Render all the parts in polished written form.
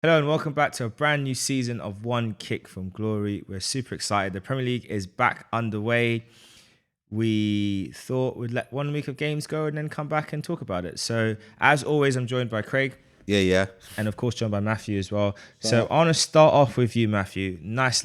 Hello and welcome back to a brand new season of One Kick from Glory. We're super excited. The Premier League is back underway. We thought we'd let 1 week of games go and then come back and talk about it. So, as always, I'm joined by Craig. Yeah. And of course, joined by Matthew as well. So, I want to start off with you, Matthew. Nice,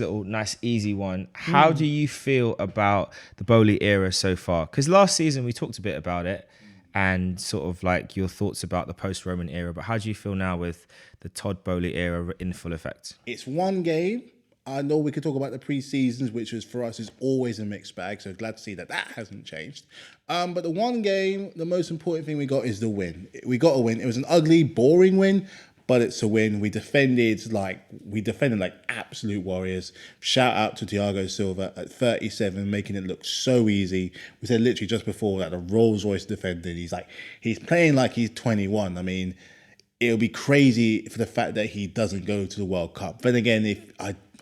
easy one. How do you feel about the Bowley era so far? Because last season we talked a bit about it and sort of like your thoughts about the post-Roman era. But how do you feel now with the Todd Bowley era in full effect? It's one game. I know we could talk about the pre-seasons, which was for us is always a mixed bag. So glad to see that hasn't changed. But the one game, the most important thing we got is the win. We got a win. It was an ugly, boring win, but it's a win. We defended like absolute warriors. Shout out to Thiago Silva at 37, making it look so easy. We said literally just before that a Rolls Royce defender. He's playing like he's 21. I mean, it'll be crazy for the fact that he doesn't go to the World Cup. But again,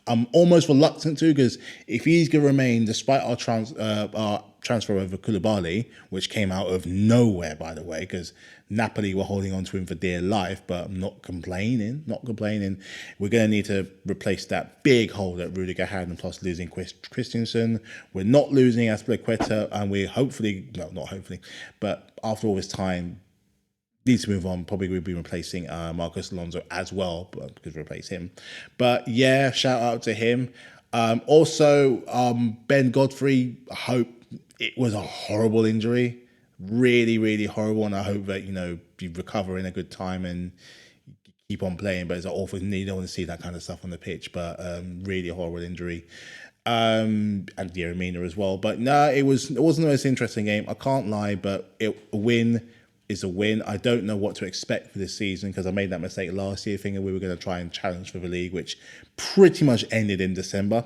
I'm almost reluctant to, because if he's going to remain, despite our transfer over Koulibaly, which came out of nowhere, by the way, because Napoli were holding on to him for dear life, but I'm not complaining. We're going to need to replace that big hole that Rudiger had, and plus losing Christensen. We're not losing Azpilicueta, and but after all this time, needs to move on. Probably will be replacing Marcos Alonso as well, but because replace him. But yeah, shout out to him. Also, Ben Godfrey. I hope it was a horrible injury, really horrible, and I hope that you recover in a good time and keep on playing. But it's awful. You don't want to see that kind of stuff on the pitch. But really horrible injury. And Mina as well. But no, it wasn't the most interesting game. I can't lie, but a win is a win. I don't know what to expect for this season, because I made that mistake last year thinking we were going to try and challenge for the league, which pretty much ended in December.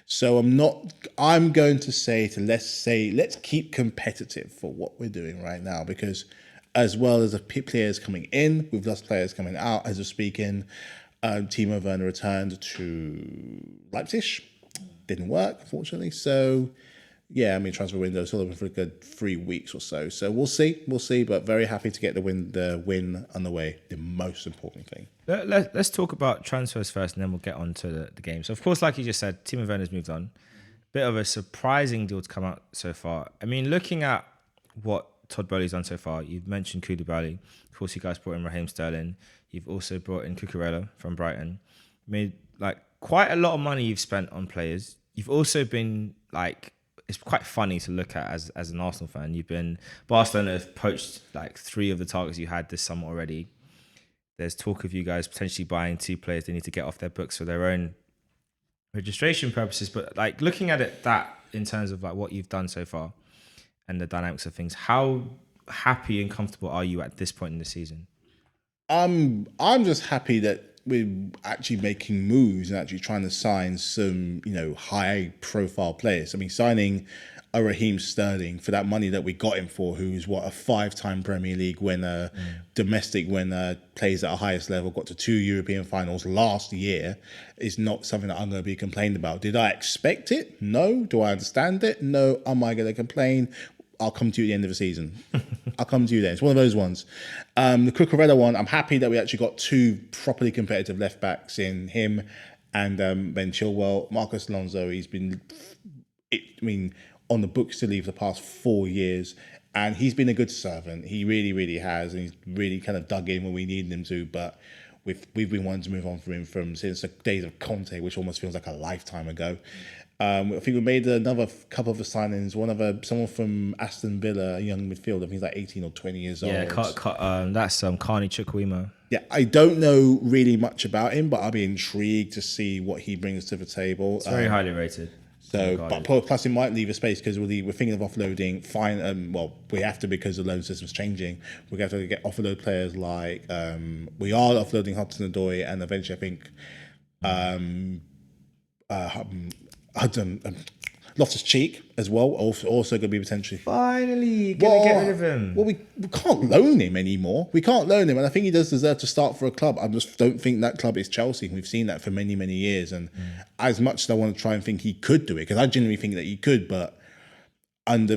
So I'm going to say let's keep competitive for what we're doing right now, because as well as the players coming in, we've lost players coming out as we're speaking. Timo Werner returned to Leipzig. Didn't work, unfortunately. So yeah, I mean, transfer window still open for a good 3 weeks or so. So we'll see. But very happy to get the win on the way. The most important thing. Let's talk about transfers first, and then we'll get on to the game. So, of course, like you just said, Timo Werner's moved on. Bit of a surprising deal to come out so far. I mean, looking at what Todd Bowley's done so far, you've mentioned Koulibaly. Of course, you guys brought in Raheem Sterling. You've also brought in Cucurella from Brighton. Made like quite a lot of money you've spent on players. You've also been like, it's quite funny to look at as an Arsenal fan. Barcelona have poached like 3 of the targets you had this summer already. There's talk of you guys potentially buying 2 players they need to get off their books for their own registration purposes. But like looking at it that in terms of like what you've done so far and the dynamics of things, how happy and comfortable are you at this point in the season? I'm just happy that we're actually making moves and actually trying to sign some, high profile players. I mean, signing a Raheem Sterling for that money that we got him for, who's a 5-time Premier League winner, domestic winner, plays at a highest level, got to 2 European finals last year, is not something that I'm going to be complained about. Did I expect it? No. Do I understand it? No. Am I going to complain? I'll come to you at the end of the season. I'll come to you then. It's one of those ones. The Cucurella one, I'm happy that we actually got 2 properly competitive left backs in him and Ben Chilwell. Marcos Alonso, he's been, on the books to leave the past 4 years, and he's been a good servant. He really has, and he's really kind of dug in when we needed him to. But we've been wanting to move on from him since the days of Conte, which almost feels like a lifetime ago. I think we made another couple of signings. Someone from Aston Villa, a young midfielder. I think he's like 18 or 20 years old. Yeah, that's Carney Chukwuemeka. Yeah, I don't know really much about him, but I'll be intrigued to see what he brings to the table. It's very highly rated. So, but plus it might leave a space, because we're thinking of offloading. We have to, because the loan system's changing. We have to get offload players like we are offloading Hudson-Odoi, and eventually I think Loftus-Cheek as well. Also going to be potentially. Finally, gonna get rid of him. Well, we can't loan him anymore. We can't loan him, and I think he does deserve to start for a club. I just don't think that club is Chelsea. We've seen that for many years, and as much as I want to try and think he could do it, because I genuinely think that he could, but under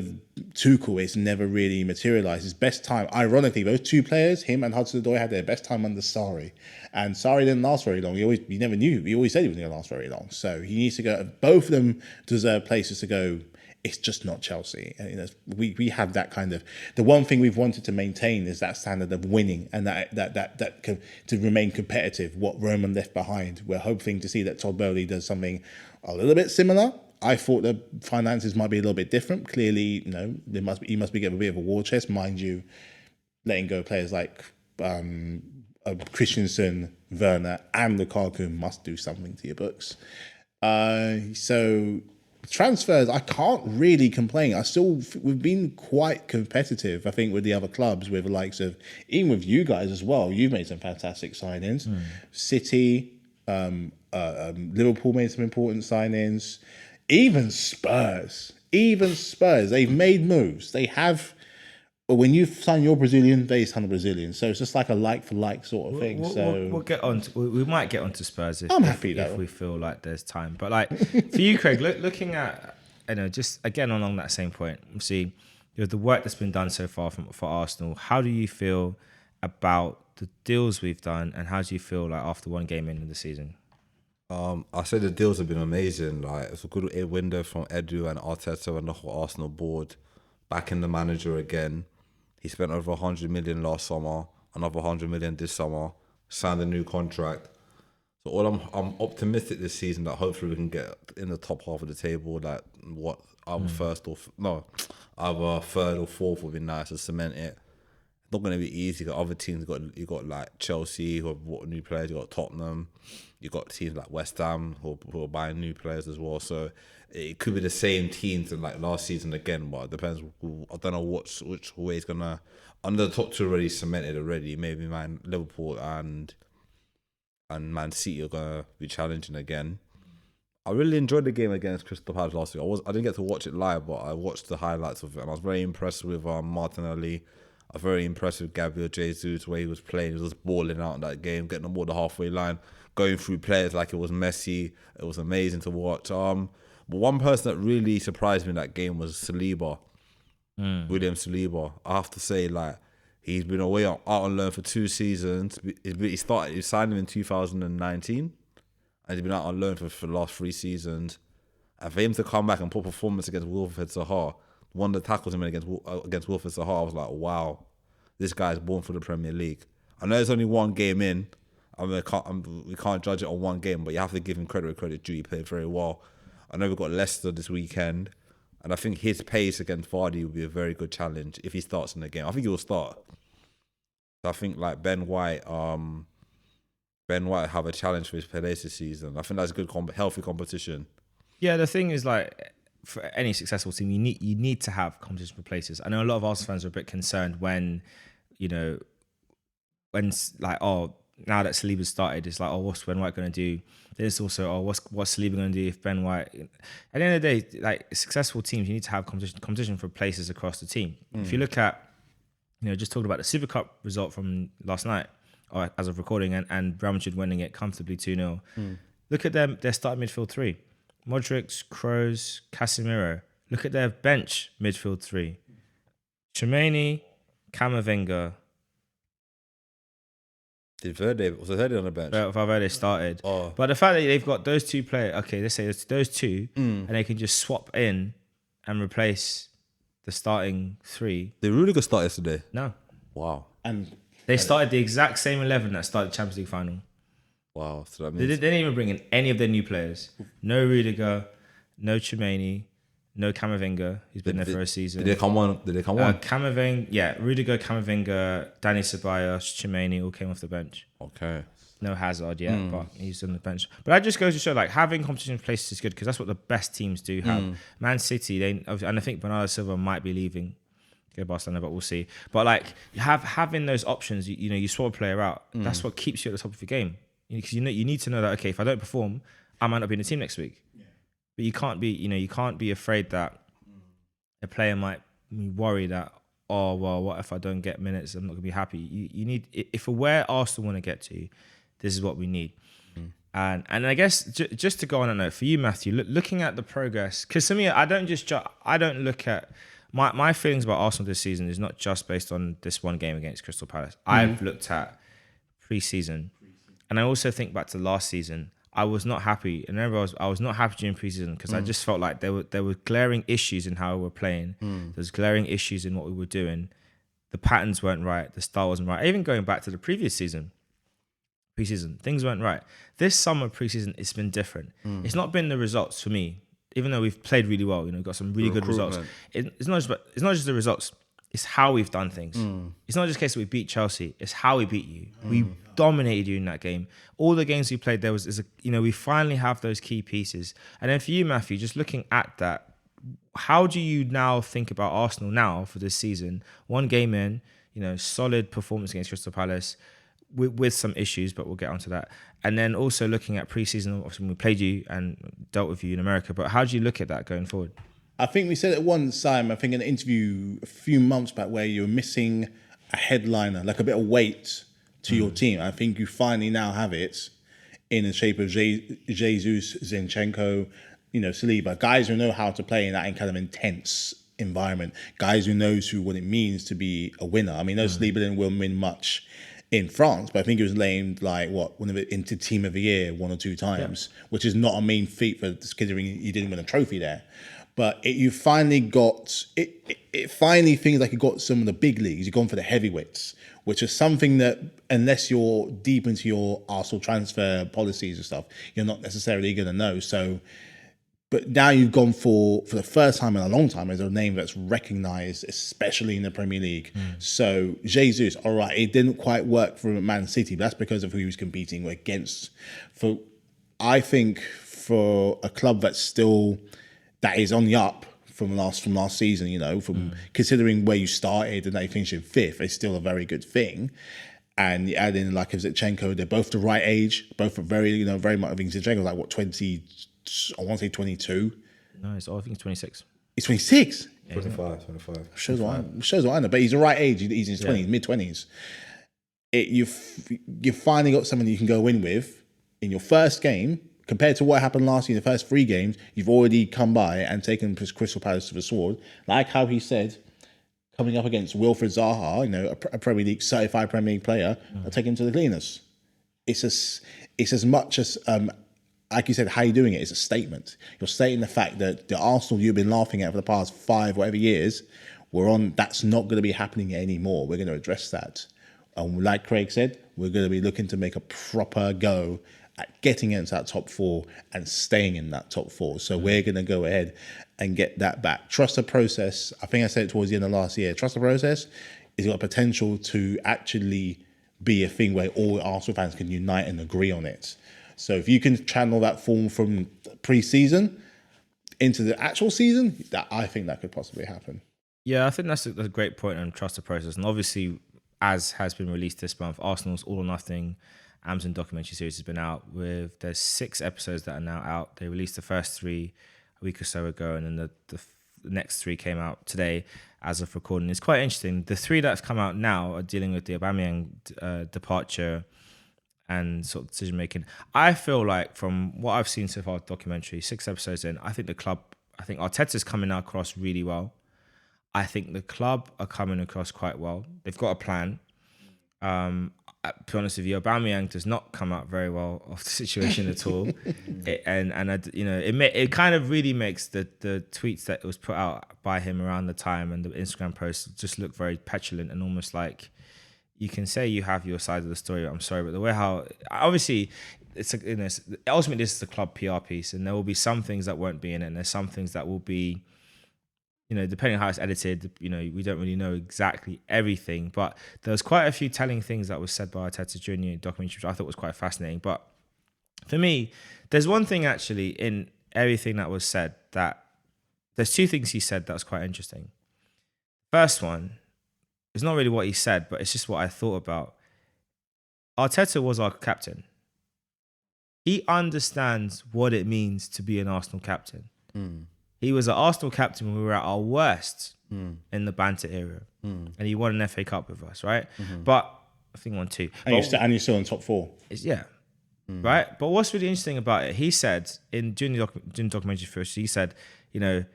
Tuchel, it's never really materialised. His best time, ironically, those two players, him and Hudson-Odoi, had their best time under Sarri. And Sarri didn't last very long. You never knew. He always said he wasn't going to last very long. So he needs to go. Both of them deserve places to go. It's just not Chelsea. And, we have that kind of. The one thing we've wanted to maintain is that standard of winning and that to remain competitive. What Roman left behind. We're hoping to see that Todd Bowley does something a little bit similar. I thought the finances might be a little bit different. Clearly, he must be getting a bit of a war chest, mind you. Letting go players like Christensen, Werner, and Lukaku must do something to your books. So transfers, I can't really complain. We've been quite competitive, I think, with the other clubs, with the likes of, even with you guys as well. You've made some fantastic signings. City, Liverpool made some important signings. Even Spurs, they've made moves. They have. But when you sign your Brazilian, they sign a Brazilian. So it's just like a like for like sort of thing. We'll get on. We might get onto Spurs I'm happy though, if we feel like there's time. But like for you, Craig, looking at just again along that same point, see the work that's been done so far for Arsenal. How do you feel about the deals we've done, and how do you feel like after one game into the season? I say the deals have been amazing. Like, it's a good window from Edu and Arteta and the whole Arsenal board. Backing the manager again. He spent over 100 million last summer, another 100 million this summer, signed a new contract. So I'm optimistic this season that hopefully we can get in the top half of the table. Like either third or fourth would be nice to cement it. Not going to be easy. Got other teams. You got like Chelsea who have bought new players. You got Tottenham. You got teams like West Ham who are buying new players as well. So it could be the same teams as like last season again. But it depends. I don't know which way it's gonna. Under the top two already cemented already. Maybe Liverpool and Man City are gonna be challenging again. I really enjoyed the game against Crystal Palace last week. I didn't get to watch it live, but I watched the highlights of it, and I was very impressed with Martinelli. I was very impressed with Gabriel Jesus, the way he was playing. He was just balling out in that game, getting the ball the halfway line, going through players like it was Messi. It was amazing to watch. But one person that really surprised me in that game was Saliba, William Saliba. I have to say, like, he's been away out on loan for 2 seasons. He signed him in 2019, and he's been out on loan for the last 3 seasons. And for him to come back and put performance against Wilfred Zaha, one of the tackles he made against Wilfred Zaha, I was like, wow, this guy's born for the Premier League. I know there's only one game in. We can't judge it on one game, but you have to give him credit where credit due. He played very well. I know we've got Leicester this weekend, and I think his pace against Vardy will be a very good challenge if he starts in the game. I think he will start. So I think like Ben White have a challenge for his place this season. I think that's a good, healthy competition. Yeah, the thing is, like, for any successful team, you need to have competition for places. I know a lot of Arsenal fans are a bit concerned when like, oh, now that Saliba's started, it's like, oh, what's Ben White going to do? There's also, oh, what's Saliba going to do if Ben White... At the end of the day, like, successful teams, you need to have competition for places across the team. If you look at, just talking about the Super Cup result from last night, or as of recording, and Real Madrid winning it comfortably 2-0. Look at their starting midfield 3. Modric, Kroos, Casemiro. Look at their bench midfield 3. Tchouaméni, Camavinga. Was Valverde on the bench? Valverde started. Oh. But the fact that they've got those 2 players, okay, let's say it's those 2, and they can just swap in and replace the starting 3. Did Rudiger start yesterday? No. Wow. And They started the exact same 11 that started the Champions League final. Wow. So that They means didn't even bring in any of their new players. No Rudiger, no Tchouaméni, no Camavinga, who's been there for a season. Did they come on? Camavinga, yeah, Rudiger, Camavinga, Dani Ceballos, Tchouaméni all came off the bench. Okay. No Hazard yet, but he's on the bench. But that just goes to show, like, having competition places is good because that's what the best teams do have. Man City, and I think Bernardo Silva might be leaving to go to Barcelona, but we'll see. But like, having those options, you swap a player out. That's what keeps you at the top of your game. Because you need to know that, okay, if I don't perform, I might not be in the team next week. Yeah. But you can't be afraid that a player might be worried that, oh, well, what if I don't get minutes? I'm not gonna be happy. You need, if for where Arsenal want to get to, this is what we need. And I guess just to go on a note for you, Matthew, looking at the progress, because for me, I don't look at my feelings about Arsenal this season is not just based on this one game against Crystal Palace. I've looked at pre-season, and I also think back to last season. I was not happy, and I was not happy during pre-season because I just felt like there were glaring issues in how we were playing. There's glaring issues in what we were doing. The patterns weren't right. The style wasn't right. Even going back to the previous season, pre-season, things weren't right. This summer pre-season, it's been different. It's not been the results for me, even though we've played really well. Got some really good results. It's not just the results. It's how we've done things. It's not just a case that we beat Chelsea. It's how we beat you. We dominated you in that game. All the games we played, we finally have those key pieces. And then for you, Matthew, just looking at that, how do you now think about Arsenal now for this season? One game in, solid performance against Crystal Palace with some issues, but we'll get onto that. And then also looking at pre-season, obviously we played you and dealt with you in America, but how do you look at that going forward? I think we said it one time, I think in an interview a few months back, where you were missing a headliner, like a bit of weight to your team. I think you finally now have it in the shape of Jesus, Zinchenko, Saliba, guys who know how to play in that kind of intense environment, guys who knows what it means to be a winner. I mean, Saliba didn't win much in France, but I think he was named one of the into Team of the Year 1 or 2 times, which is not a mean feat for considering he didn't win a trophy there. But you finally got it. It finally feels like you got some of the big leagues. You've gone for the heavyweights, which is something that, unless you're deep into your Arsenal transfer policies and stuff, you're not necessarily going to know. So, but now you've gone for the first time in a long time, as a name that's recognised, especially in the Premier League. So Jesus, all right, it didn't quite work for Man City, but that's because of who he was competing against. I think for a club that is on the up from last season, from considering where you started and they finished in 5th, it's still a very good thing. And you add in like Zinchenko, they're both the right age, both are very much. I think Zinchenko's like 20, I want to say 22. No, I think it's 26. He's 26. 25. Shows what I know, but he's the right age. He's in his 20s, mid-20s. You've finally got someone you can go in with in your first game. Compared to what happened last year, the first 3 games, you've already come by and taken Crystal Palace to the sword. Like how he said, coming up against Wilfried Zaha, a Premier League, certified Premier League player, I'll take him to the cleaners. It's as much as, like you said, how you're doing it is a statement. You're stating the fact that the Arsenal you've been laughing at for the past 5 whatever years, that's not going to be happening anymore. We're going to address that. And like Craig said, we're going to be looking to make a proper go at getting into that top 4 and staying in that top 4. So we're going to go ahead and get that back. Trust the process. I think I said it towards the end of last year. Trust the process has got potential to actually be a thing where all Arsenal fans can unite and agree on it. So if you can channel that form from pre-season into the actual season, I think that could possibly happen. Yeah, I think that's a great point on trust the process. And obviously, as has been released this month, Arsenal's All or Nothing Amazon documentary series has been out. There's 6 episodes that are now out. They released the first 3 a week or so ago, and then the next 3 came out today as of recording. It's quite interesting. The 3 that have come out now are dealing with the Aubameyang departure and sort of decision making. I feel like from what I've seen so far, documentary 6 episodes in, I think Arteta's coming across really well. I think the club are coming across quite well. They've got a plan. To be honest with you, Aubameyang does not come out very well of the situation at all. It kind of really makes the tweets that was put out by him around the time and the Instagram posts just look very petulant and almost like you can say you have your side of the story. I'm sorry, but the way how obviously ultimately this is a club PR piece, and there will be some things that won't be in it, and there's some things that will be. Depending on how it's edited, we don't really know exactly everything, but there was quite a few telling things that was said by Arteta during the documentary, which I thought was quite fascinating. But for me, there's one thing actually in everything that was said that there's 2 things he said that was quite interesting. First one, it's not really what he said, but it's just what I thought about. Arteta was our captain. He understands what it means to be an Arsenal captain. He was an Arsenal captain when we were at our worst in the banter era. And he won an FA Cup with us, right? But I think 1-2. And you're still in top 4. Yeah. right? But what's really interesting about it, he said during the documentary first, he said, you know,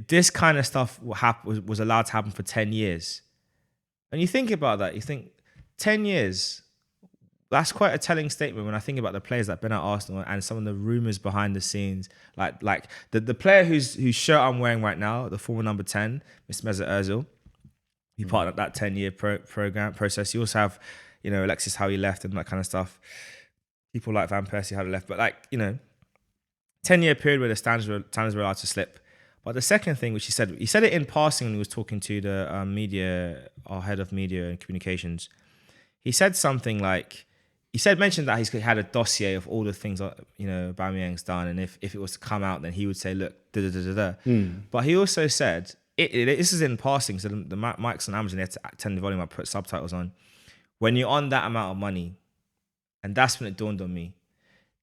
this kind of stuff was allowed to happen for 10 years. And you think about that, you think 10 years, that's quite a telling statement when I think about the players that have been at Arsenal and some of the rumours behind the scenes. Like the player whose shirt I'm wearing right now, the former number 10, Mr. Mesut Ozil, he part of that 10-year program process. You also have, you know, Alexis, how he left and that kind of stuff. People like Van Persie, how they left. But 10-year period where the standards were allowed to slip. But the second thing, which he said it in passing when he was talking to the our head of media and communications. He said something like, mentioned that he's had a dossier of all the things that, you know, Aubameyang's done, and if it was to come out, then he would say, look, But he also said, this is in passing, so the mics on Amazon, they had to turn the volume up, put subtitles on. When you're on that amount of money, and that's when it dawned on me,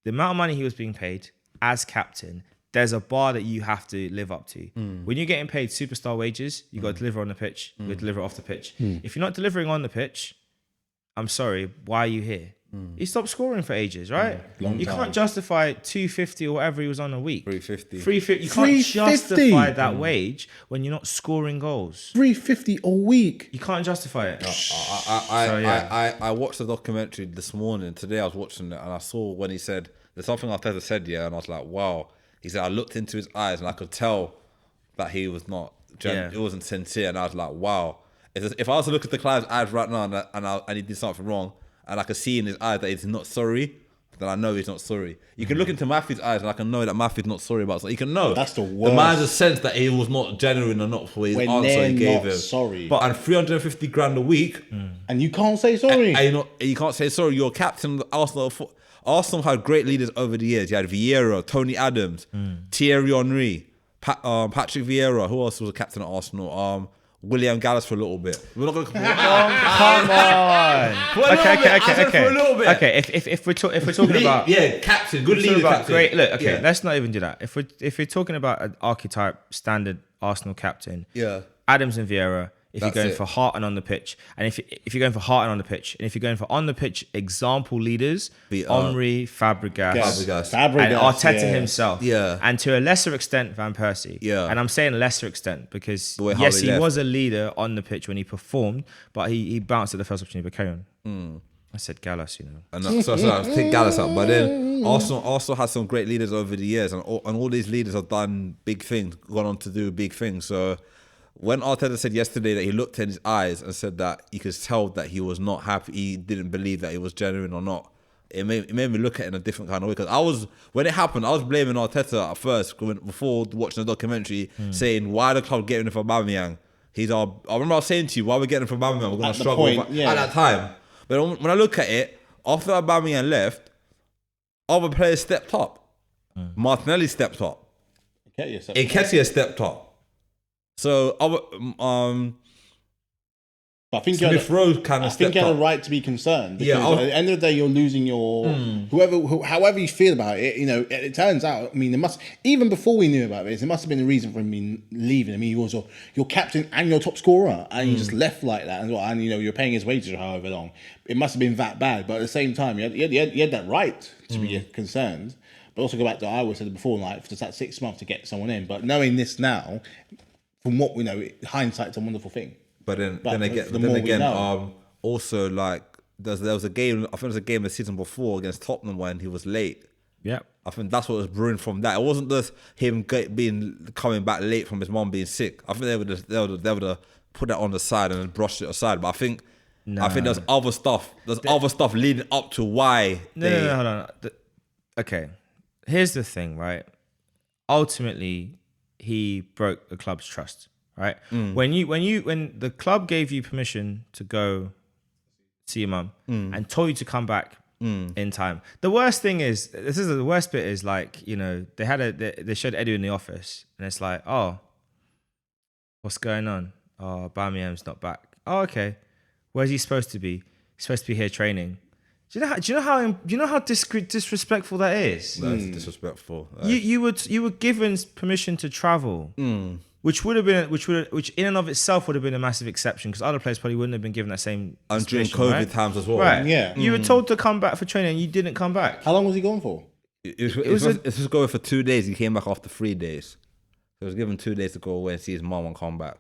the amount of money he was being paid as captain, there's a bar that you have to live up to. When you're getting paid superstar wages, you got to deliver on the pitch, you got to deliver off the pitch. If you're not delivering on the pitch, I'm sorry, why are you here? He stopped scoring for ages, right? You can't justify 250 or whatever he was on a week. 350. You can't justify that wage when you're not scoring goals. 350 a week. You can't justify it. I watched the documentary this morning. Today I was watching it and I saw when he said, there's something Arteta said, and I was like, wow. He said, I looked into his eyes and I could tell that he was not, it wasn't sincere. And I was like, wow. If I was to look at the Clive's eyes right now and he did something wrong, and I could see in his eyes that he's not sorry, then I know he's not sorry. You can look into Matthew's eyes and I can know that Matthew's not sorry about something. You can know. That's the worst. The man just sensed that he was not genuine enough for his answer he gave him. Sorry. And 350 grand a week. And you can't say sorry. And you can't say sorry. You're captain of the Arsenal. Arsenal had great leaders over the years. You had Vieira, Tony Adams, Thierry Henry, Patrick Vieira. Who else was a captain at Arsenal? William Gallas for a little bit. We're not going to come on. Okay. If we're talking about captain, good leader, captain. Great. Look, okay, let's not even do that. If we're talking about an archetype standard Arsenal captain, Adams and Vieira. If you're going for heart and on the pitch, and if you're going for heart and on the pitch, and if you're going for on the pitch example leaders, Omri, Fabregas, and Arteta himself, and to a lesser extent Van Persie, and I'm saying lesser extent because yes, he was a leader on the pitch when he performed, but he bounced at the first opportunity. But carry on. I said Gallas, you know, and so I picked Gallas up, but then Arsenal has some great leaders over the years, and all these leaders have done big things, gone on to do big things. So when Arteta said yesterday that he looked in his eyes and said that you could tell that he was not happy, he didn't believe that it was genuine or not, it made me look at it in a different kind of way. Because when it happened, I was blaming Arteta at first, before watching the documentary, saying, why the club getting him for Aubameyang? I remember I was saying to you, why are we getting him for Aubameyang? We're going to struggle at that time. But when I look at it, after Aubameyang left, other players stepped up. Martinelli stepped up. Nketiah stepped up. So, I think Smith Rowe kind of I think you have a right to be concerned. Because at the end of the day, you're losing your however you feel about it. You know, it turns out. I mean, even before we knew about this, there must have been a reason for him leaving. I mean, he was your captain and your top scorer, and he just left like that as well. And you know, you're paying his wages for however long. It must have been that bad. But at the same time, you had that right to be concerned. But also go back to what I always said before, like just that 6 months to get someone in. But knowing this now, from what we know, hindsight's a wonderful thing. But then again, also like there was a game. I think it was a game the season before against Tottenham when he was late. Yeah, I think that's what was brewing from that. It wasn't just him coming back late from his mum being sick. I think they would have put that on the side and then brushed it aside. But I think there's other stuff. There's other stuff leading up to why. No, hold on. Okay, here's the thing, right? Ultimately, he broke the club's trust. Right? When the club gave you permission to go see your mum and told you to come back in time. The worst thing is, the worst bit is like, you know, they showed Eddie in the office and it's like, oh, what's going on? Oh, Aubameyang's not back. Oh, okay. Where's he supposed to be? He's supposed to be here training. Do you know how disrespectful that is? That's disrespectful. You were given permission to travel. which in and of itself would have been a massive exception because other players probably wouldn't have been given that same. And during situation, COVID right? times as well. Right. Yeah. You were told to come back for training and you didn't come back. How long was he gone for? It was going for 2 days. He came back after 3 days. So he was given 2 days to go away and see his mum and come back.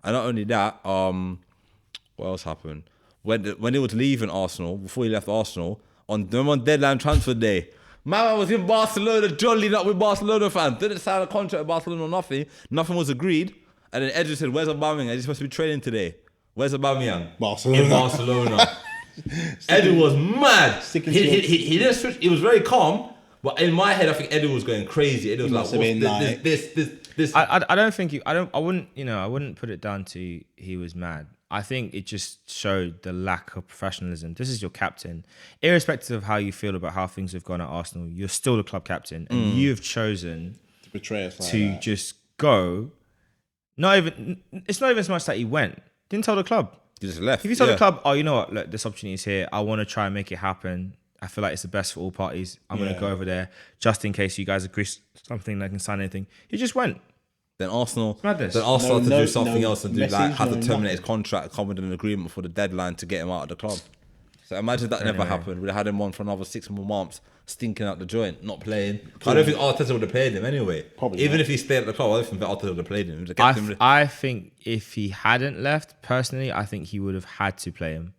And not only that, what else happened? When he was leaving Arsenal, before he left Arsenal, on deadline transfer day, man was in Barcelona, jollying up with Barcelona fans. Didn't sign a contract with Barcelona or nothing. Nothing was agreed. And then Edu said, "Where's Aubameyang? He's supposed to be training today. Where's Aubameyang? Barcelona. In Barcelona." Edu was mad. He didn't switch. He was very calm. But in my head, I think Edu was going crazy. Edu was like, "What's this?" I don't think I wouldn't put it down to he was mad. I think it just showed the lack of professionalism. This is your captain. Irrespective of how you feel about how things have gone at Arsenal, you're still the club captain. And you've chosen To betray us like to that. just go. It's not even so much that he went. Didn't tell the club. He just left. If you tell the club, oh, you know what, look, this opportunity is here. I want to try and make it happen. I feel like it's the best for all parties. I'm going to go over there just in case you guys agree something that can sign anything. He just went. Then Arsenal madness. had to do something else and had to terminate nothing. his contract, come with an agreement for the deadline to get him out of the club. So imagine that never happened. We'd have had him on for another 6 more months, stinking out the joint, not playing. I don't think Arteta would have played him anyway. Probably Even not. if he stayed at the club, I don't think that Arteta would have played him. He would have kept him. I think if he hadn't left, personally, I think he would have had to play him.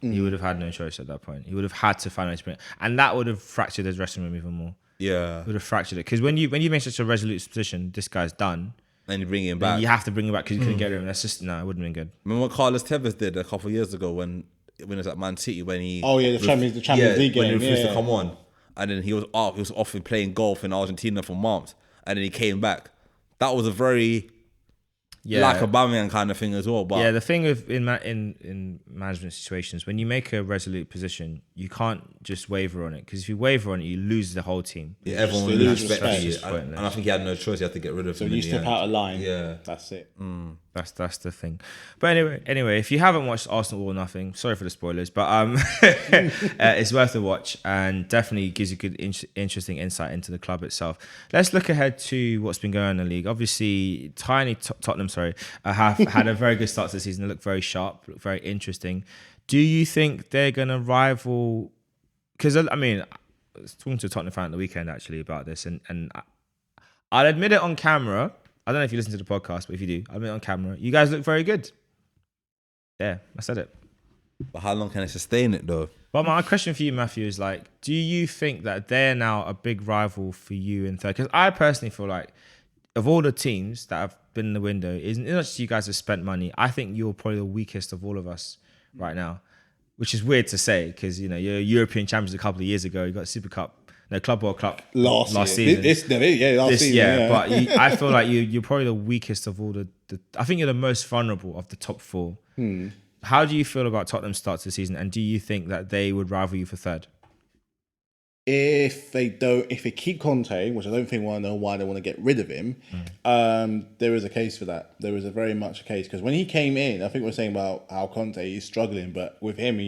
He would have had no choice at that point. He would have had to find a way to play. And that would have fractured his dressing room even more. Yeah. It would have fractured it. Because when you make such a resolute position, this guy's done. And you bring him Then back. you have to bring him back because you couldn't get rid of him. That's just, no, it wouldn't have been good. Remember what Carlos Tevez did a couple of years ago when it was at Man City when he the Champions League when he game, refused yeah. to come on, and then he was off and playing golf in Argentina for months, and then he came back. That was a very like Aubameyang kind of thing as well. But Yeah, the thing with in management situations, when you make a resolute position, you can't just waver on it because if you waver on it, you lose the whole team. yeah, everyone Just will lose respect respect. you, It's pointless. and I think he had no choice. He had to get rid of So him. you in the step end. out of line. Yeah. That's it. That's the thing. But anyway, if you haven't watched Arsenal or nothing, sorry for the spoilers, but it's worth a watch and definitely gives you good, interesting insight into the club itself. Let's look ahead to what's been going on in the league. Obviously, Tottenham, have had a very good start to the season. They look very sharp, look very interesting. Do you think they're going to rival? Because I mean, I was talking to a Tottenham fan at the weekend actually about this, and I'll admit it on camera. I don't know if you listen to the podcast, but if you do, I'll admit it on camera. You guys look very good. Yeah, I said it. But how long can I sustain it though? But my question for you, Matthew, is like, do you think that they're now a big rival for you in third? Because I personally feel like of all the teams that have been in the window, it's not just you guys have spent money. I think you're probably the weakest of all of us right now, which is weird to say because, you know, you're European champions a couple of years ago. You got Super Cup. No, Club World Cup Last season. Last season. Yeah. But I feel like you're probably the weakest of all the. I think you're the most vulnerable of the top four. How do you feel about Tottenham's start to the season, and do you think that they would rival you for third? If they keep Conte, which I don't think I know why they want to get rid of him, there is a case for that. There is a very much a case because when he came in, I think we're saying about how Conte is struggling, but with him,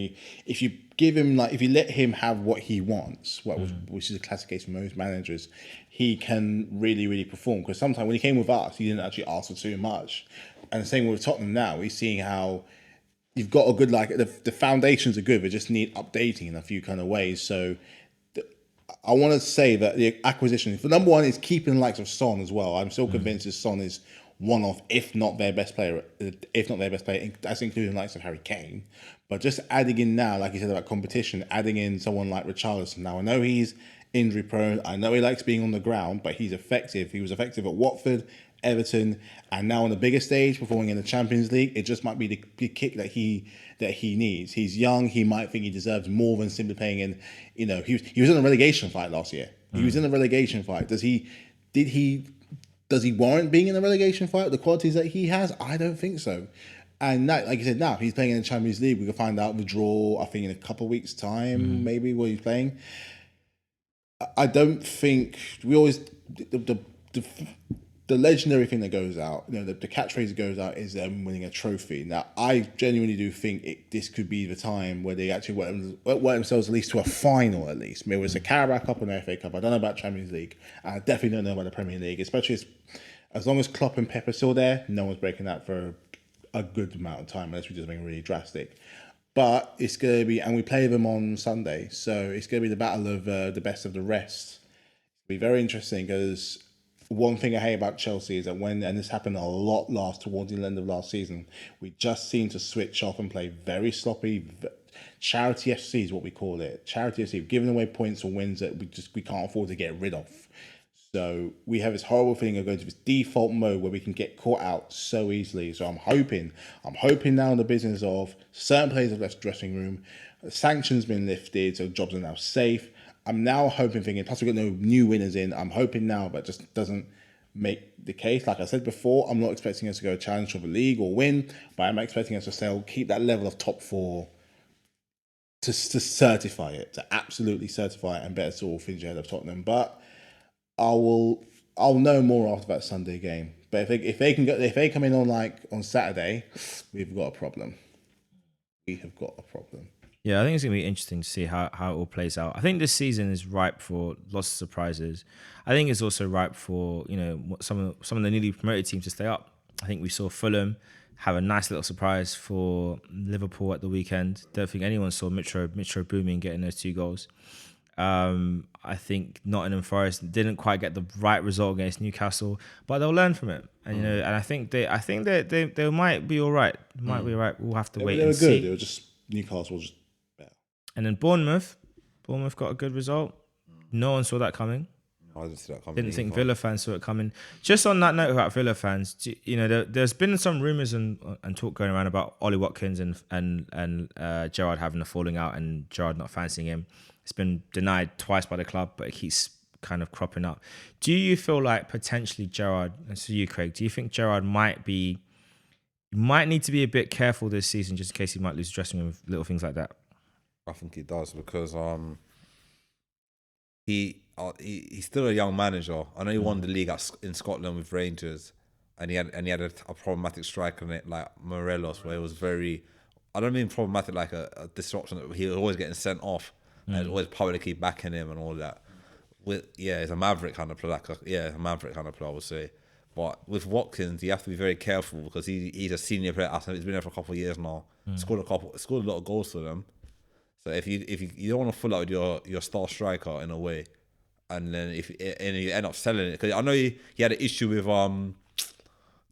if you give him if you let him have what he wants, which is a classic case for most managers, he can really, really perform. Because sometimes when he came with us, he didn't actually ask for too much, and the same with Tottenham now. He's seeing how you've got a good the foundations are good, but just need updating in a few kind of ways. So. I want to say that the acquisition, for number one, is keeping the likes of Son as well. I'm still convinced that Son is one of, if not their best player, that's including the likes of Harry Kane. But just adding in now, like you said about competition, adding in someone like Richarlison. Now, I know he's injury prone. I know he likes being on the ground, but he's effective. He was effective at Watford, Everton, and now on the bigger stage, performing in the Champions League. It just might be the kick that he needs. He's young. He might think he deserves more than simply playing in. You know, he was in a relegation fight last year. He was in a relegation fight. Does he warrant being in a relegation fight with the qualities that he has? I don't think so. And now, like you said, now he's playing in the Champions League. We can find out the draw, I think, in a couple of weeks' time, maybe, where he's playing. I don't think we always the legendary thing that goes out, you know, the catchphrase that goes out is them winning a trophy. Now, I genuinely do think this could be the time where they actually work themselves at least to a final, at least. Maybe it's a Carabao Cup and an FA Cup. I don't know about Champions League. I definitely don't know about the Premier League, especially As long as Klopp and Pep are still there, no one's breaking that for a good amount of time, unless we do something really drastic. But it's going to be, and we play them on Sunday, so it's going to be the battle of the best of the rest. It'll be very interesting because one thing I hate about Chelsea is that and this happened a lot towards the end of last season, we just seem to switch off and play very sloppy. Charity FC is what we call it. Charity FC, giving away points or wins that we can't afford to get rid of. So we have this horrible thing of going to this default mode where we can get caught out so easily. So I'm hoping now in the business of certain players have left the dressing room, sanctions been lifted, so jobs are now safe. I'm now thinking, plus we've got no new winners in. I'm hoping now, but just doesn't make the case. Like I said before, I'm not expecting us to go challenge for the league or win, but I'm expecting us to still keep that level of top four to certify it, to absolutely certify it, and better still finish ahead of Tottenham. But I'll know more after that Sunday game. But if they come in on Saturday, we've got a problem. We have got a problem. Yeah, I think it's going to be interesting to see how it all plays out. I think this season is ripe for lots of surprises. I think it's also ripe for some of the newly promoted teams to stay up. I think we saw Fulham have a nice little surprise for Liverpool at the weekend. Don't think anyone saw Mitro Booming getting those 2 goals. I think Nottingham Forest didn't quite get the right result against Newcastle, but they'll learn from it. And and I think they might be all right. Might be all right. We'll have to wait and see. They were good. They were just Newcastle was just better. And then Bournemouth got a good result. No one saw that coming. I didn't see that coming. Didn't think Villa fans saw it coming. Just on that note about Villa fans, there's been some rumours and talk going around about Ollie Watkins and Gerrard having a falling out and Gerrard not fancying him. It's been denied twice by the club, but it keeps kind of cropping up. Do you feel like potentially Gerrard, and so you, Craig, do you think Gerrard might need to be a bit careful this season just in case he might lose dressing room with little things like that? I think he does because he's still a young manager. I know he won the league in Scotland with Rangers, and he had a problematic striker in it like Morelos, where it was very, I don't mean problematic like a disruption. He was always getting sent off, and always publicly backing him and all that. He's a maverick kind of player. A maverick kind of player, I would say. But with Watkins, you have to be very careful because he's a senior player. He's been there for a couple of years now. Scored a lot of goals for them. So if you don't want to full out with your star striker in a way, and then if you end up selling it, because I know he had an issue with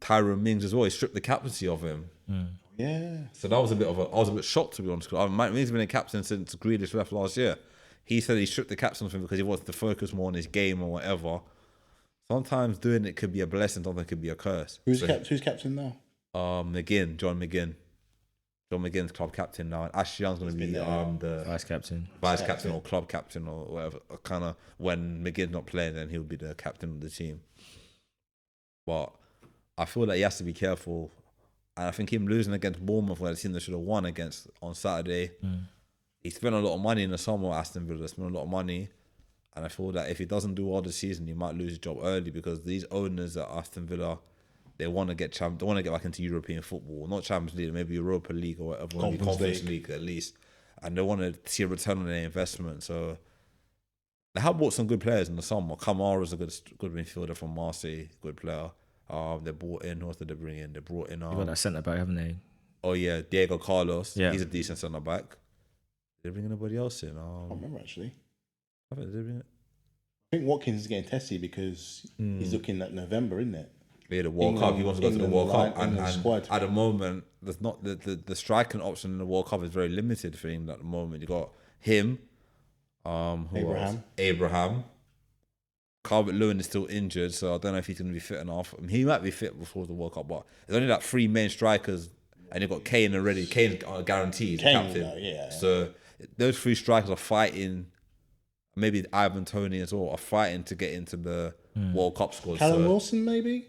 Tyrone Mings as well. He stripped the captaincy of him. Yeah. So that was I was a bit shocked, to be honest. Mings has been a captain since Grealish left last year. He said he stripped the captain of him because he wants to focus more on his game or whatever. Sometimes doing it could be a blessing, sometimes it could be a curse. Who's captain now? John McGinn. John McGinn's club captain now, and Ash Young's going to be the vice captain or club captain or whatever. Kind of when McGinn's not playing, then he'll be the captain of the team. But I feel that he has to be careful, and I think him losing against Bournemouth, where the team that should have won against on Saturday, he spent a lot of money in the summer. Aston Villa spent a lot of money, and I feel that if he doesn't do well this season, he might lose his job early because these owners at Aston Villa, they want to get back into European football, not Champions League, maybe Europa League or whatever, Conference League at least, and they want to see a return on their investment. So they have bought some good players in the summer. Kamara's a good midfielder from Marseille, good player. They brought in, what did they bring in? They brought in. You got that centre back, haven't they? Oh yeah, Diego Carlos. Yeah. He's a decent centre back. Did they bring anybody else in? I can't remember actually. I think they bring it. I think Watkins is getting testy because he's looking at November, isn't it? Yeah, the World Cup. He wants to go to the World Cup, and squad. at the moment, there's not the striking option in the World Cup is very limited for him at the moment. You got him, Abraham. Calvert-Lewin is still injured, so I don't know if he's going to be fit enough. He might be fit before the World Cup, but there's only like 3 main strikers, and you've got Kane already. Kane's guaranteed captain. So those 3 strikers are fighting. Maybe Ivan Toney as well are fighting to get into the World Cup squad. Callum Wilson, maybe.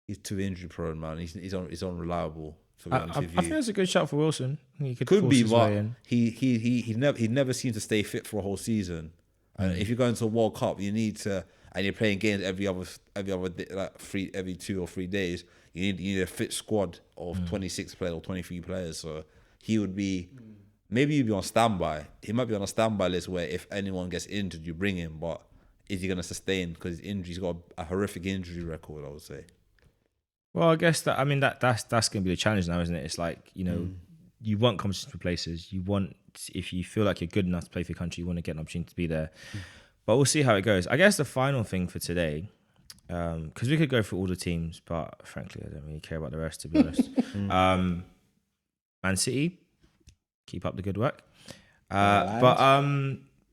He's too injury prone, man. He's unreliable. I think that's a good shout for Wilson. He could be, but he never seemed to stay fit for a whole season. And if you're going to a World Cup, you need to, and you're playing games every other day, every 2 or 3 days. You need a fit squad of 26 players or 23 players. So he would be, maybe he'd be on standby. He might be on a standby list where if anyone gets injured, you bring him. But is he going to sustain? Because he's got a horrific injury record, I would say. Well, I guess that's going to be the challenge now, isn't it? It's like, you want competition for places. You want, if you feel like you're good enough to play for your country, you want to get an opportunity to be there. But we'll see how it goes. I guess the final thing for today, because we could go through all the teams, but frankly, I don't really care about the rest, to be honest. Man City, keep up the good work. But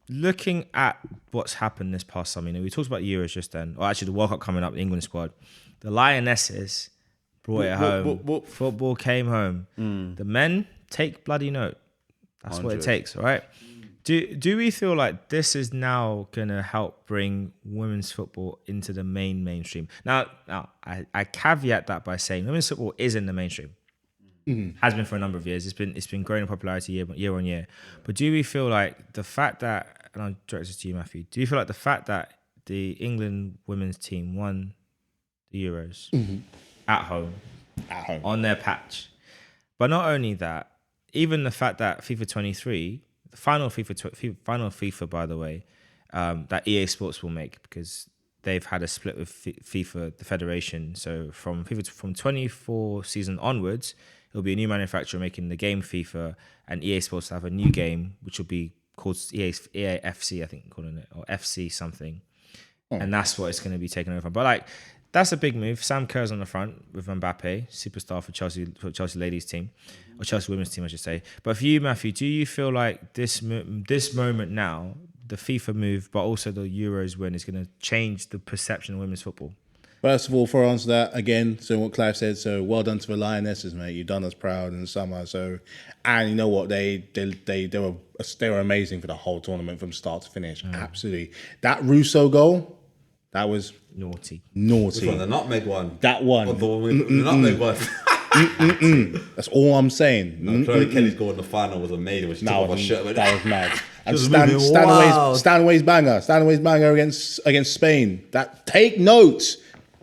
looking at what's happened this past summer, we talked about Euros just then, or actually the World Cup coming up, the England squad. The Lionesses brought it home. Football came home. The men take bloody note. That's 100. What it takes, all right? Do we feel like this is now going to help bring women's football into the mainstream? Now I caveat that by saying women's football is in the mainstream. Has been for a number of years. It's been growing in popularity year on year. But do we feel like the fact that, and I'll direct this to you, Matthew, do you feel like the fact that the England women's team won the Euros at home on their patch, but not only that, even the fact that FIFA 23, the final FIFA, by the way, that EA Sports will make, because they've had a split with FIFA, the federation. So from 24 season onwards, it'll be a new manufacturer making the game FIFA, and EA Sports will have a new game, which will be called EA FC, I think, calling it, or FC something. And that's what it's going to be taken over from. But that's a big move. Sam Kerr's on the front with Mbappe, superstar for Chelsea ladies team, or Chelsea women's team, I should say. But for you, Matthew, do you feel like this moment now, the FIFA move, but also the Euros win, is going to change the perception of women's football? First of all, for answer that again, so what Clive said, so well done to the Lionesses, mate. You've done us proud in the summer. So, and you know what, they were amazing for the whole tournament from start to finish. Absolutely, that Russo goal, that was naughty. Which one? The nutmeg one. That one. The nutmeg one. That's all I'm saying. Chloe Kelly's goal in the final was amazing. When she took off her shirt. That was mad. And Stanway's banger against Spain. That, take notes.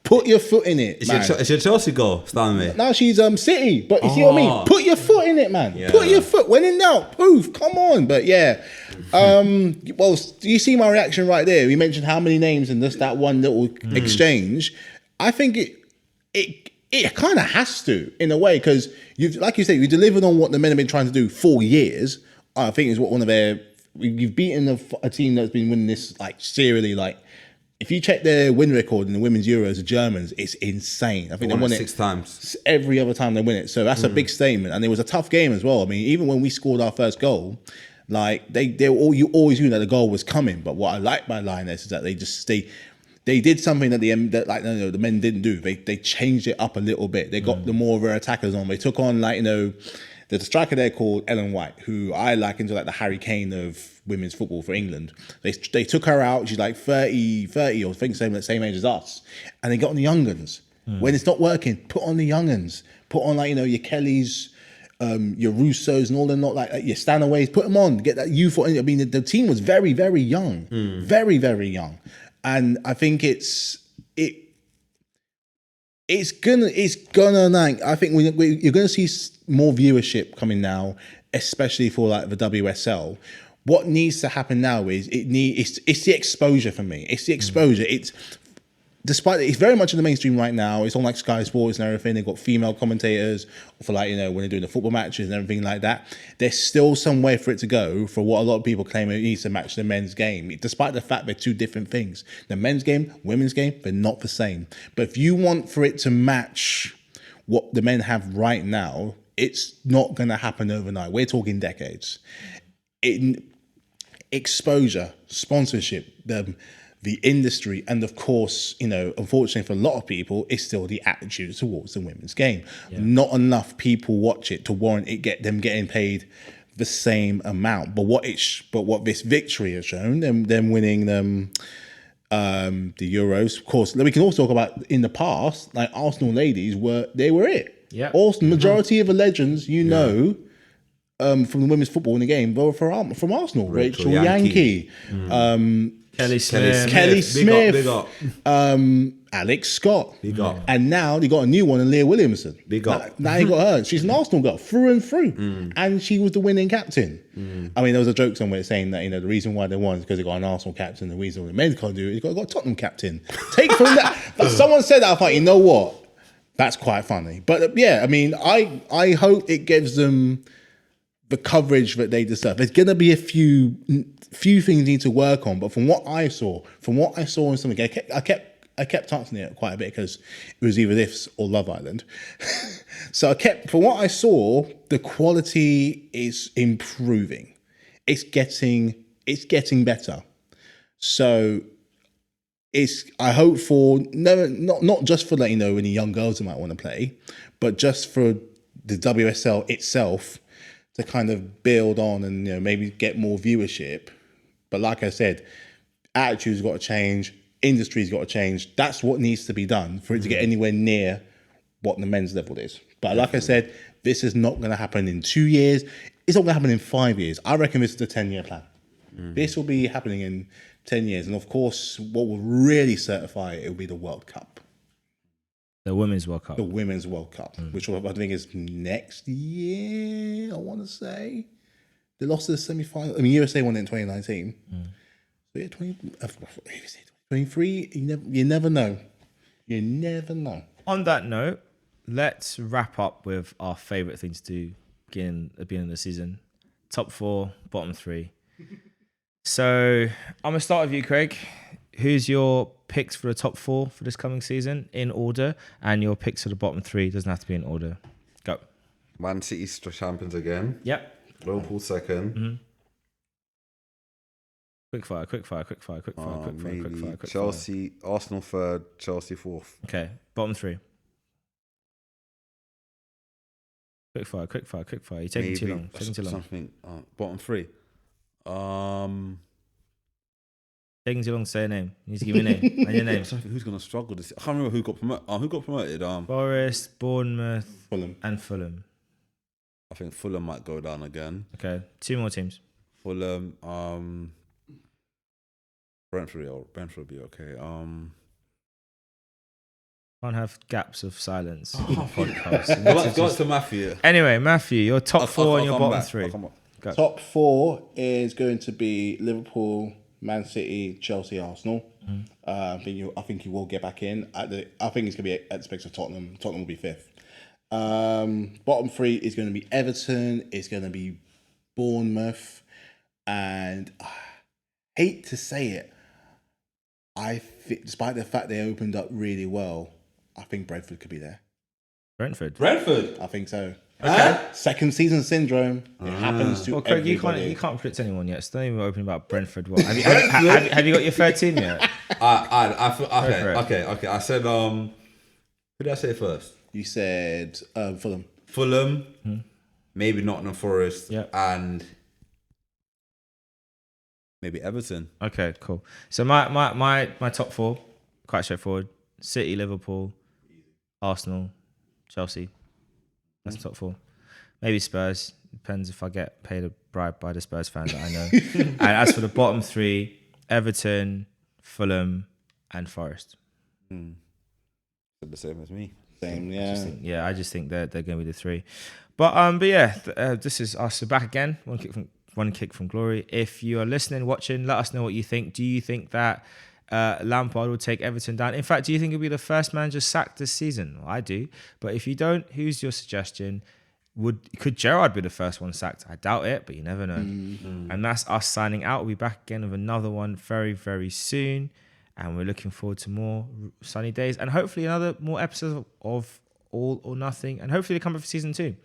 Put your foot in it, man. It's your Chelsea goal, Stanway. No, she's City. But you see what I mean? Put your foot in it, man. Yeah. Put your foot. When in doubt, poof. Come on. But yeah. Well, do you see my reaction right there? We mentioned how many names in just that one little exchange. I think it kind of has to, in a way, because like you said, you delivered on what the men have been trying to do for years. I think it's what one of you've beaten a team that's been winning this serially. If you check their win record in the women's Euros, the Germans, it's insane. I think they won it 6 times. Every other time they win it. So that's a big statement. And it was a tough game as well. I mean, even when we scored our first goal, you always knew that the goal was coming. But what I like by Lioness is that they did something that the men didn't do. They changed it up a little bit. They got the more of their attackers on. They took on there's a striker there called Ellen White, who I liken to the Harry Kane of women's football for England. They took her out. She's 30 or I think same age as us. And they got on the young uns. When it's not working, put on the young uns. Put on your Kellys, your Russos and all them, not your Stanaways. Put them on. Get that youth. I mean, the team was very, very young. Very, very young. And I think I think you're gonna see more viewership coming now, especially for the WSL. What needs to happen now is it's the exposure for me. It's the exposure. It's very much in the mainstream right now. It's on Sky Sports and everything. They've got female commentators for when they're doing the football matches and everything like that. There's still some way for it to go for what a lot of people claim it needs to match the men's game, despite the fact they're two different things. The men's game, women's game, they're not the same. But if you want for it to match what the men have right now, it's not going to happen overnight. We're talking decades. Exposure, sponsorship, the industry, and of course, unfortunately for a lot of people, it's still the attitude towards the women's game. Yeah. Not enough people watch it to warrant them getting paid the same amount. But what this victory has shown, them winning the Euros, of course, we can also talk about in the past, Arsenal ladies were it. Yeah. Also, majority of the legends, from the women's football in the game, were from Arsenal. Rachel Yankee. Kelly Smith. Kelly Smith. Big up. Alex Scott. Big up. And now they got a new one in Leah Williamson. Big up. Now you got her. She's an Arsenal girl through and through. And she was the winning captain. I mean, there was a joke somewhere saying that, the reason why they won is because they got an Arsenal captain. The reason the men can't do it is they got a Tottenham captain. Take from that. But someone said that, I thought, you know what? That's quite funny. But yeah, I mean, I hope it gives them the coverage that they deserve. There's going to be a few things need to work on, but from what I saw in something, I kept touching it quite a bit because it was either this or Love Island. So from what I saw, the quality is improving. It's getting better. So I hope for not just for any young girls who might want to play, but just for the WSL itself to kind of build on and maybe get more viewership. But like I said, attitude's got to change, industry's got to change. That's what needs to be done for it to get anywhere near what the men's level is. But like I said, this is not going to happen in 2 years. It's not going to happen in 5 years. I reckon this is a 10-year plan. This will be happening in 10 years. And of course, what will really certify it will be the World Cup. The Women's World Cup. The Women's World Cup, which I think is next year, I want to say. They lost to the semi-final. I mean, USA won it in 2019. So yeah, 23, you never know. You never know. On that note, let's wrap up with our favourite thing to do at the beginning of the season. Top 4, bottom 3. So I'm going to start with you, Craig. Who's your picks for the top 4 for this coming season in order? And your picks for the bottom 3 doesn't have to be in order. Go. Man City champions again. Yep. Liverpool second. Quick fire. Maybe Chelsea, Arsenal third, Chelsea fourth. Okay, bottom 3. Quick fire. You're taking too long. Something. Bottom 3. Taking too long to say a name. You need to give me a name. And your name. Who's going to struggle this? I can't remember who got promoted. Who got promoted? Forest, Bournemouth, Fulham. and Fulham. I think Fulham might go down again. Okay, 2 more teams. Fulham, Brentford will be okay. Can't have gaps of silence on the podcast. Go to Matthew. Anyway, Matthew, your top 4 and your bottom 3. Go. Top 4 is going to be Liverpool, Man City, Chelsea, Arsenal. I think you will get back in. I think it's going to be at the expense of Tottenham. Tottenham will be 5th. Bottom 3 is going to be Everton. It's going to be Bournemouth, and I hate to say it, despite the fact they opened up really well, I think Brentford could be there. Brentford. I think so. Okay. Second season syndrome. It happens to Craig, everybody. you can't predict anyone yet. So don't even open about Brentford. What have you got your third team yet? Okay. I said who did I say first? You said Fulham. Fulham, maybe Nottingham Forest, and maybe Everton. Okay, cool. So my top 4, quite straightforward: City, Liverpool, Arsenal, Chelsea. That's the top 4. Maybe Spurs. Depends if I get paid a bribe by the Spurs fans that I know. And as for the bottom 3, Everton, Fulham, and Forest. The same as me. Same, yeah. I just think they're going to be the 3. But yeah, this is us. So back again. One kick from glory. If you are listening, watching, let us know what you think. Do you think that Lampard will take Everton down? In fact, do you think he'll be the first manager sacked this season? Well, I do. But if you don't, who's your suggestion? Could Gerrard be the first one sacked? I doubt it, but you never know. And that's us signing out. We'll be back again with another one very, very soon. And we're looking forward to more sunny days and hopefully more episodes of All or Nothing. And hopefully they come back for season 2.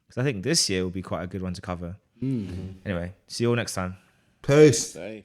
Because I think this year will be quite a good one to cover. Anyway, see you all next time. Peace. Safe.